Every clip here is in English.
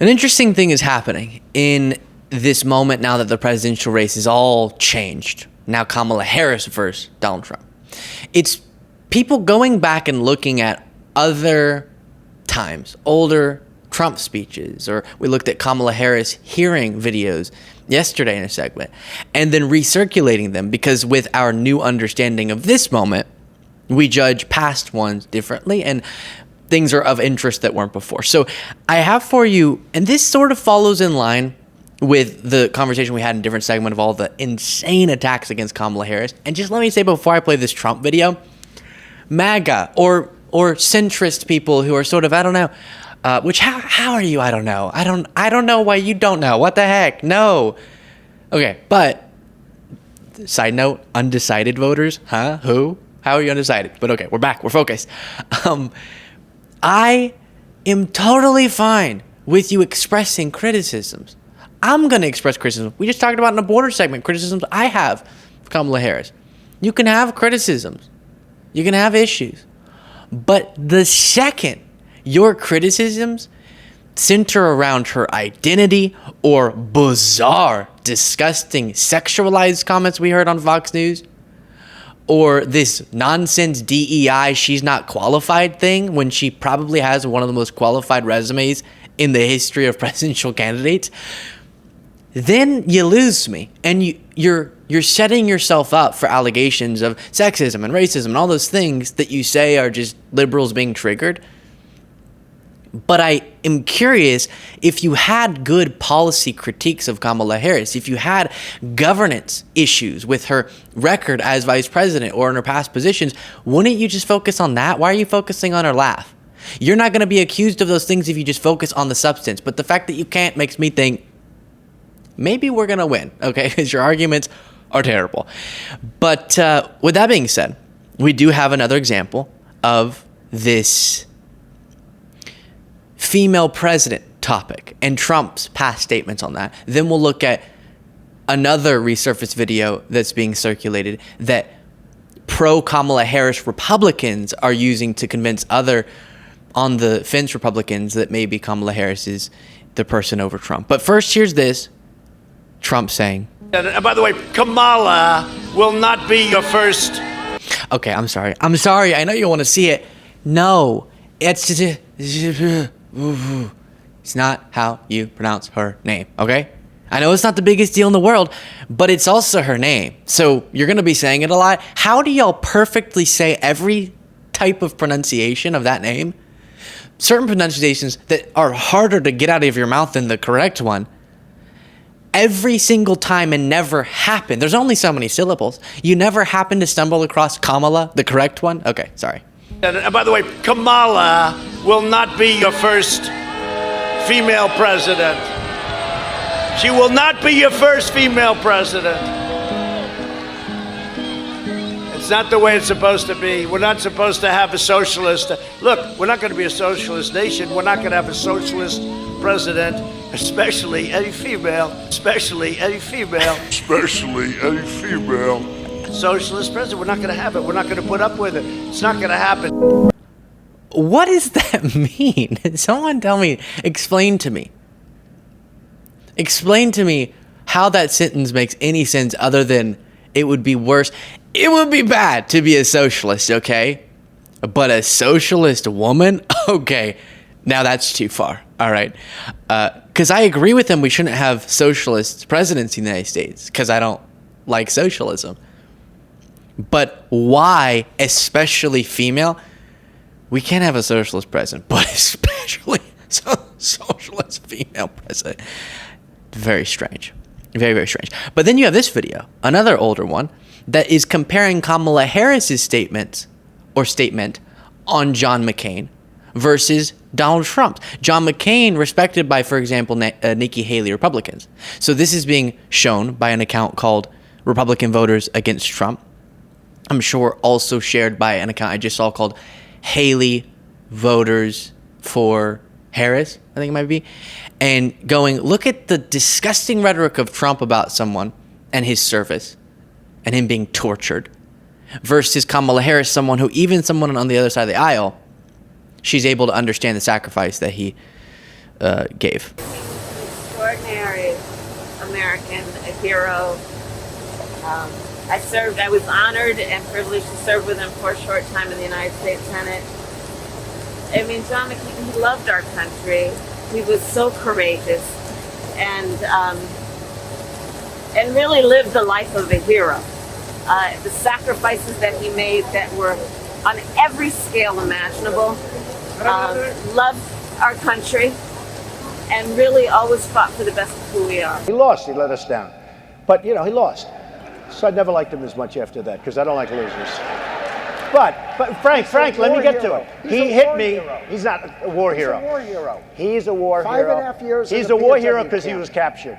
An interesting thing is happening in this moment now that the presidential race is all changed. Now Kamala Harris versus Donald Trump. It's people going back and looking at other times, older Trump speeches, or we looked at Kamala Harris hearing videos yesterday in a segment, and then recirculating them, because with our new understanding of this moment, we judge past ones differently, and things are of interest that weren't before. So I have for you, and this sort of follows in line with the conversation we had in a different segment of all the insane attacks against Kamala Harris. And just let me say before I play this Trump video, MAGA or centrist people who are sort of, I don't know, which how are you? I don't know. I don't know why you don't know. What the heck? No. Okay, but side note, undecided voters, huh? Who? How are you undecided? But okay, we're back. We're focused. I am totally fine with you expressing criticisms. I'm going to express criticism. We just talked about in the border segment, criticisms I have of Kamala Harris. You can have criticisms. You can have issues. But the second your criticisms center around her identity or bizarre, disgusting, sexualized comments we heard on Fox News, or this nonsense DEI, she's not qualified thing, when she probably has one of the most qualified resumes in the history of presidential candidates, then you lose me. And you're setting yourself up for allegations of sexism and racism and all those things that you say are just liberals being triggered. But I am curious, if you had good policy critiques of Kamala Harris, if you had governance issues with her record as vice president or in her past positions, wouldn't you just focus on that? Why are you focusing on her laugh? You're not going to be accused of those things if you just focus on the substance. But the fact that you can't makes me think maybe we're going to win, okay? Because your arguments are terrible. But with that being said, we do have another example of this female president topic and Trump's past statements on that. Then we'll look at another resurfaced video that's being circulated that pro-Kamala Harris Republicans are using to convince other on the fence Republicans that maybe Kamala Harris is the person over Trump. But first, here's this. Trump saying. And by the way, Kamala will not be your first. Okay, I'm sorry. I know you want to see it. No, it's not how you pronounce her name, okay? I know it's not the biggest deal in the world, but it's also her name. So you're going to be saying it a lot. How do y'all perfectly say every type of pronunciation of that name? Certain pronunciations that are harder to get out of your mouth than the correct one. Every single time and never happen. There's only so many syllables. You never happen to stumble across Kamala, the correct one? Okay, sorry. And by the way, Kamala will not be your first female president. She will not be your first female president. It's not the way it's supposed to be. We're not supposed to have a socialist. Look, we're not going to be a socialist nation. We're not going to have a socialist president, especially a female, especially a female. Especially a female. Socialist president. We're not going to have it. We're not going to put up with it. It's not going to happen. What does that mean? Someone tell me, explain to me. Explain to me how that sentence makes any sense other than it would be worse. It would be bad to be a socialist, okay? But a socialist woman? Okay, now that's too far, all right? Because I agree with him, we shouldn't have socialist presidents in the United States because I don't like socialism. But why, especially female? We can't have a socialist president, but especially socialist female president. Very strange. Very, very strange. But then you have this video, another older one, that is comparing Kamala Harris's statement on John McCain versus Donald Trump. John McCain respected by, for example, Nikki Haley Republicans. So this is being shown by an account called Republican Voters Against Trump. I'm sure also shared by an account I just saw called Haley Voters for Harris, I think it might be. And going, look at the disgusting rhetoric of Trump about someone and his service and him being tortured versus Kamala Harris, someone on the other side of the aisle, she's able to understand the sacrifice that he gave. extraordinary American, a hero. I was honored and privileged to serve with him for a short time in the United States Senate. I mean, John McCain, he loved our country. He was so courageous and really lived the life of a hero. The sacrifices that he made that were on every scale imaginable, loved our country, and really always fought for the best of who we are. He lost. He let us down. But, you know, he lost. So I never liked him as much after that because I don't like losers. But Frank, let me get to it. He hit me. He's not a war hero. He's a war hero. He's a war hero. 5.5 years. He's a war hero because he was captured.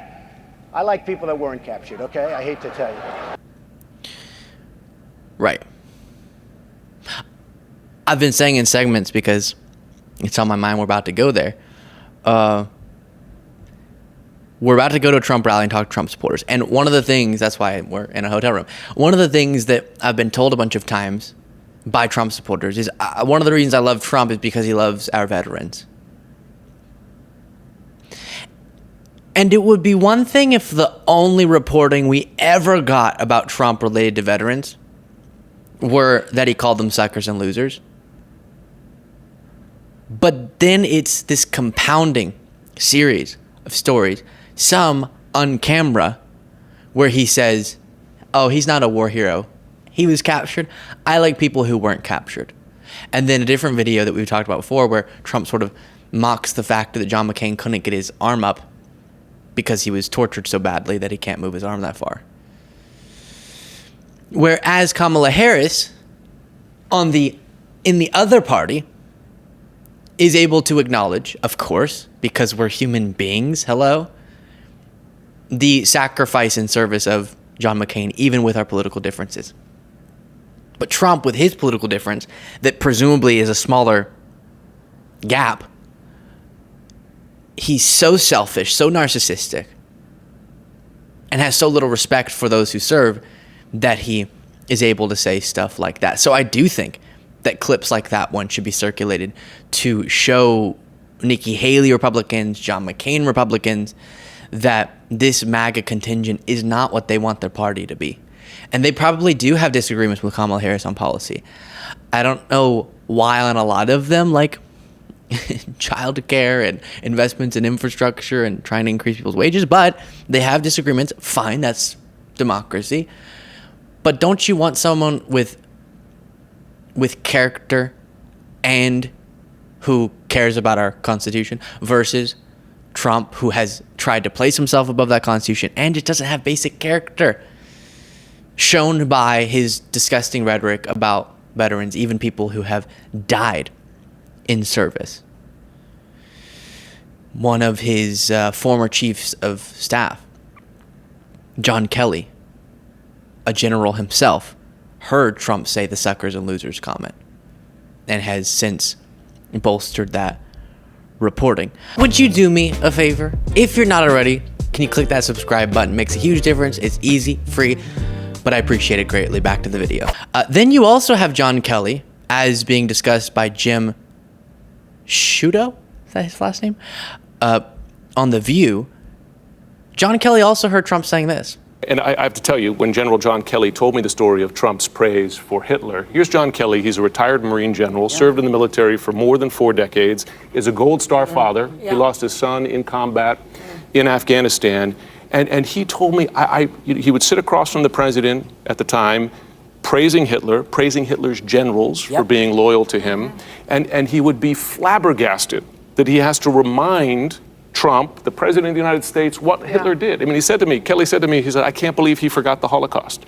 I like people that weren't captured, okay? I hate to tell you. Right. I've been saying in segments because it's on my mind we're about to go there. We're about to go to a Trump rally and talk to Trump supporters. And one of the things, that's why we're in a hotel room, one of the things that I've been told a bunch of times by Trump supporters is one of the reasons I love Trump is because he loves our veterans. And it would be one thing if the only reporting we ever got about Trump related to veterans were that he called them suckers and losers. But then it's this compounding series of stories, some on camera, where he says, oh, he's not a war hero. He was captured. I like people who weren't captured. And then a different video that we've talked about before where Trump sort of mocks the fact that John McCain couldn't get his arm up because he was tortured so badly that he can't move his arm that far. Whereas Kamala Harris, in the other party, is able to acknowledge, of course, because we're human beings, hello, the sacrifice and service of John McCain, even with our political differences. But Trump, with his political difference, that presumably is a smaller gap, he's so selfish, so narcissistic, and has so little respect for those who serve that he is able to say stuff like that. So I do think that clips like that one should be circulated to show Nikki Haley Republicans, John McCain Republicans, that this MAGA contingent is not what they want their party to be. And they probably do have disagreements with Kamala Harris on policy. I don't know why on a lot of them, like child care and investments in infrastructure and trying to increase people's wages, but they have disagreements. Fine, that's democracy. But don't you want someone with character and who cares about our Constitution versus Trump, who has tried to place himself above that Constitution and just doesn't have basic character, shown by his disgusting rhetoric about veterans, even people who have died in service. One of his former chiefs of staff, John Kelly, a general himself, heard Trump say the suckers and losers comment and has since bolstered that reporting. Would you do me a favor? If you're not already, can you click that subscribe button? It makes a huge difference. It's easy, free, but I appreciate it greatly. Back to the video. Then you also have John Kelly as being discussed by Jim Sciutto, is that his last name? On The View. John Kelly also heard Trump saying this. And I have to tell you, when General John Kelly told me the story of Trump's praise for Hitler, here's John Kelly. He's a retired Marine general, served in the military for more than 4 decades, is a Gold Star father. He lost his son in combat in Afghanistan. And he told me, he would sit across from the president at the time, praising Hitler, praising Hitler's generals for being loyal to him. And he would be flabbergasted that he has to remind Trump, the president of the United States, what Hitler did. I mean, Kelly said to me, he said, I can't believe he forgot the Holocaust.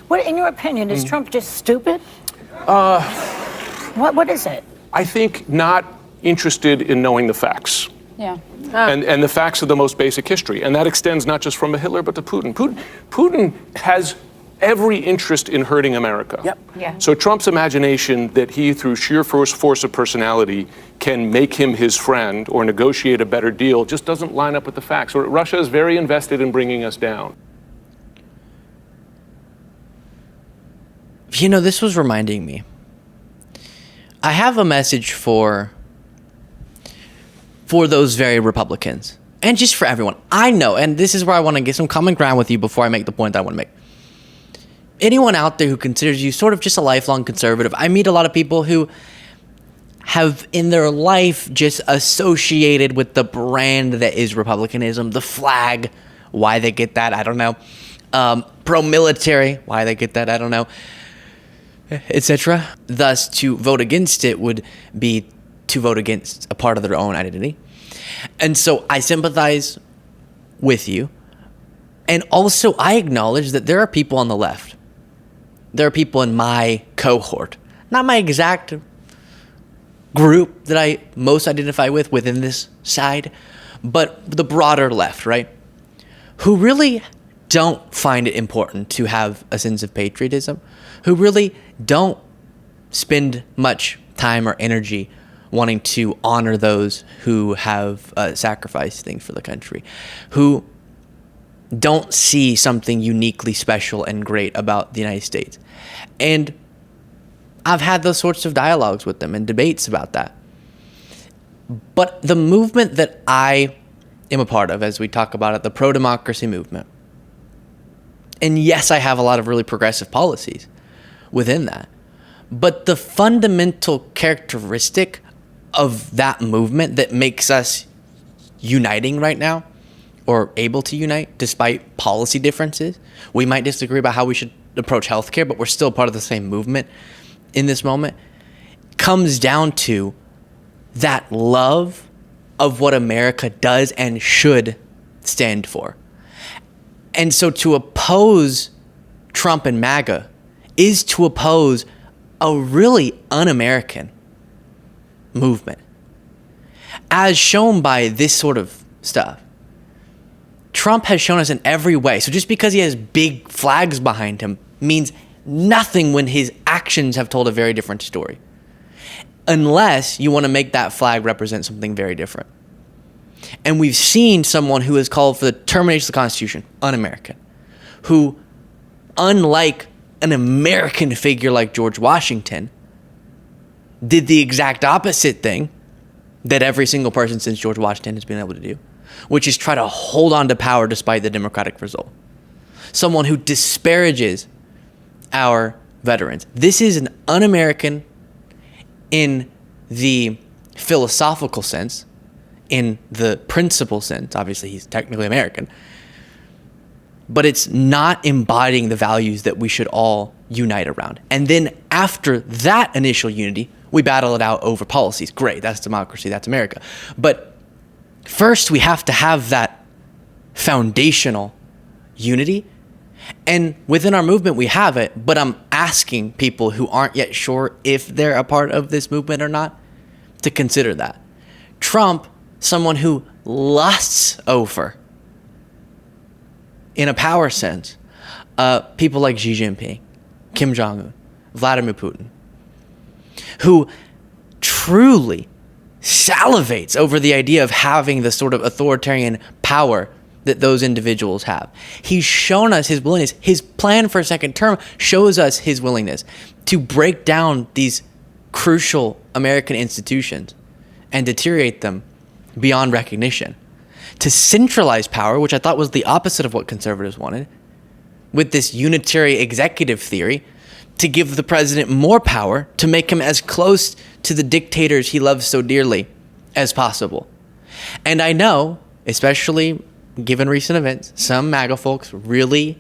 What, in your opinion, is Trump just stupid? What is it? I think not interested in knowing the facts. Yeah. And the facts of the most basic history. And that extends not just from Hitler, but to Putin. Putin has every interest in hurting America. Yep. Yeah. So Trump's imagination that he, through sheer force of personality, can make him his friend or negotiate a better deal just doesn't line up with the facts. Russia is very invested in bringing us down. You know, this was reminding me. I have a message for for those very Republicans and just for everyone. I know, and this is where I want to get some common ground with you before I make the point that I want to make. Anyone out there who considers you sort of just a lifelong conservative, I meet a lot of people who have in their life just associated with the brand that is Republicanism, the flag, why they get that, I don't know. Pro-military, why they get that, I don't know, etc. Thus, to vote against it would be to vote against a part of their own identity. And so I sympathize with you. And also, I acknowledge that there are people on the left. There are people in my cohort, not my exact group that I most identify with within this side, but the broader left, right? Who really don't find it important to have a sense of patriotism, who really don't spend much time or energy wanting to honor those who have sacrificed things for the country, who don't see something uniquely special and great about the United States. And I've had those sorts of dialogues with them and debates about that. But the movement that I am a part of, as we talk about it, the pro-democracy movement, and yes, I have a lot of really progressive policies within that, but the fundamental characteristic of that movement that makes us uniting right now, or able to unite despite policy differences. We might disagree about how we should approach healthcare, but we're still part of the same movement in this moment. Comes down to that love of what America does and should stand for. And so to oppose Trump and MAGA is to oppose a really un-American movement, as shown by this sort of stuff. Trump has shown us in every way. So just because he has big flags behind him means nothing when his actions have told a very different story. Unless you want to make that flag represent something very different. And we've seen someone who has called for the termination of the Constitution, un-American, who, unlike an American figure like George Washington, did the exact opposite thing that every single person since George Washington has been able to do, which is try to hold on to power despite the Democratic result. Someone who disparages our veterans. This is an un-American in the philosophical sense, in the principle sense. Obviously, he's technically American. But it's not embodying the values that we should all unite around. And then after that initial unity, we battle it out over policies. Great, that's democracy, that's America. But first, we have to have that foundational unity. And within our movement, we have it. But I'm asking people who aren't yet sure if they're a part of this movement or not to consider that. Trump, someone who lusts over, in a power sense, people like Xi Jinping, Kim Jong-un, Vladimir Putin, who truly salivates over the idea of having the sort of authoritarian power that those individuals have. He's shown us his willingness. His plan for a second term shows us his willingness to break down these crucial American institutions and deteriorate them beyond recognition. To centralize power, which I thought was the opposite of what conservatives wanted, with this unitary executive theory, to give the president more power, to make him as close to the dictators he loves so dearly as possible. And I know, especially given recent events, some MAGA folks really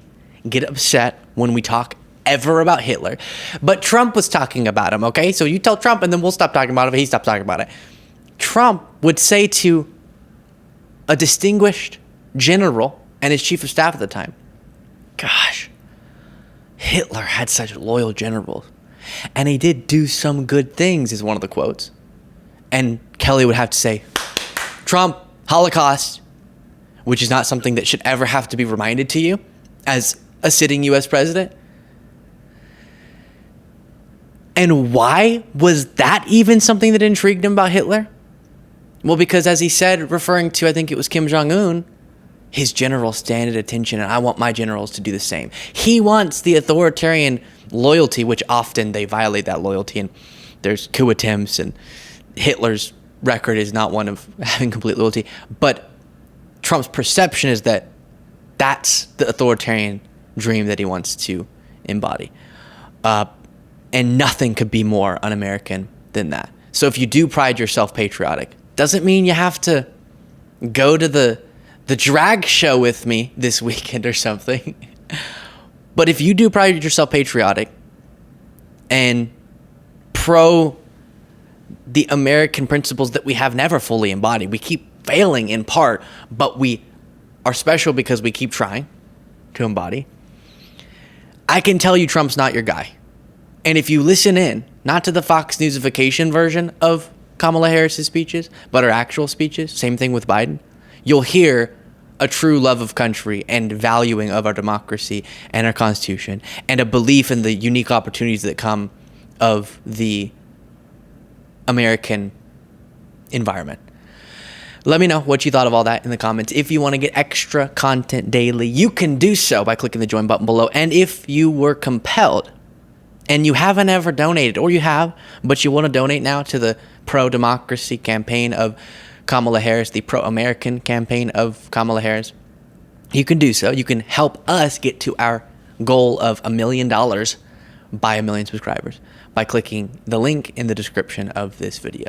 get upset when we talk ever about Hitler. But Trump was talking about him, okay? So you tell Trump and then we'll stop talking about it, but he stopped talking about it. Trump would say to a distinguished general and his chief of staff at the time, gosh, Hitler had such loyal generals. And he did do some good things, is one of the quotes. And Kelly would have to say, Trump, Holocaust, which is not something that should ever have to be reminded to you as a sitting U.S. president. And why was that even something that intrigued him about Hitler? Well, because as he said, referring to, I think it was Kim Jong-un, his generals stand at attention and I want my generals to do the same. He wants the authoritarian loyalty, which often they violate that loyalty and there's coup attempts and Hitler's record is not one of having complete loyalty, but Trump's perception is that that's the authoritarian dream that he wants to embody. And nothing could be more un-American than that. So if you do pride yourself patriotic, doesn't mean you have to go to the drag show with me this weekend or something. But if you do pride yourself patriotic and pro the American principles that we have never fully embodied, we keep failing in part, but we are special because we keep trying to embody, I can tell you Trump's not your guy. And if you listen in, not to the Fox Newsification version of Kamala Harris's speeches, but her actual speeches, same thing with Biden, you'll hear a true love of country and valuing of our democracy and our Constitution, and a belief in the unique opportunities that come of the American environment. Let me know what you thought of all that in the comments. If you want to get extra content daily, you can do so by clicking the join button below. And if you were compelled and you haven't ever donated, or you have, but you want to donate now to the pro-democracy campaign of Kamala Harris, the pro-American campaign of Kamala Harris, you can do so. You can help us get to our goal of $1 million by 1 million subscribers by clicking the link in the description of this video.